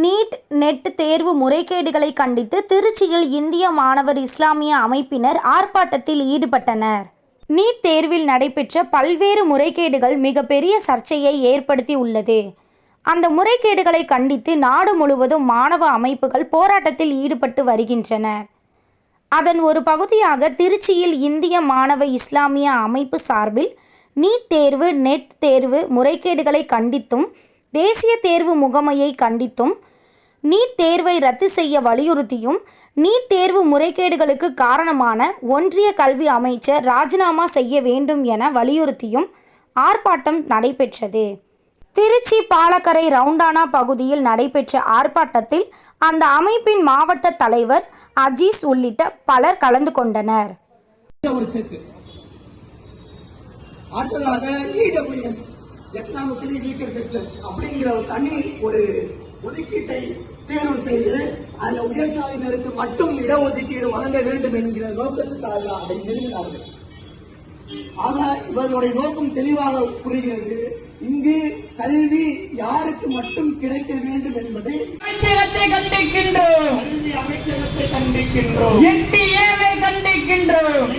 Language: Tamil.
நீட் நெட் தேர்வு முறைகேடுகளை கண்டித்து திருச்சியில் இந்திய மாணவர் இஸ்லாமிய அமைப்பினர் ஆர்ப்பாட்டத்தில் ஈடுபட்டனர். நீட் தேர்வில் நடைபெற்ற பல்வேறு முறைகேடுகள் மிகப்பெரிய சர்ச்சையை ஏற்படுத்தி உள்ளது. அந்த முறைகேடுகளை கண்டித்து நாடு முழுவதும் மாணவ அமைப்புகள் போராட்டத்தில் ஈடுபட்டு வருகின்றனர். அதன் ஒரு பகுதியாக திருச்சியில் இந்திய மாணவ இஸ்லாமிய அமைப்பு சார்பில் நீட் தேர்வு நெட் தேர்வு முறைகேடுகளை கண்டித்தும் தேசிய தேர்வு முகமையை கண்டித்தும் நீட் தேர்வை ரத்து செய்ய வலியுறுத்தியும் நீட் தேர்வு முறைகேடுகளுக்கு காரணமான ஒன்றிய கல்வி அமைச்சர் ராஜினாமா செய்ய வேண்டும் என வலியுறுத்தியும் ஆர்ப்பாட்டம் நடைபெற்றது. திருச்சி பாலக்கரை ரவுண்டானா பகுதியில் நடைபெற்ற ஆர்ப்பாட்டத்தில் அந்த அமைப்பின் மாவட்ட தலைவர் அஜீஸ் உள்ளிட்ட பலர் கலந்து கொண்டனர். எக்கனாமிக்கலி வீக்கர் செக்ஷன் அப்படிங்கிற ஒரு தனி ஒரு ஒதுக்கீட்டை தேர்வு செய்து அந்த உயர்சாதியினருக்கு மட்டும் இடஒதுக்கீடு வழங்க வேண்டும் என்கிற நோக்கத்துக்காக அதை நிறுவினார்கள். ஆனால் இவர்களுடைய நோக்கம் தெளிவாக புரிகிறது. இங்கு கல்வி யாருக்கு மட்டும் கிடைக்க வேண்டும் என்பதை அமைச்சகத்தை கண்டிக்கின்றோம், கல்வி அமைச்சகத்தை கண்டிக்கின்றோம், NTA-வை கண்டிக்கின்றோம்.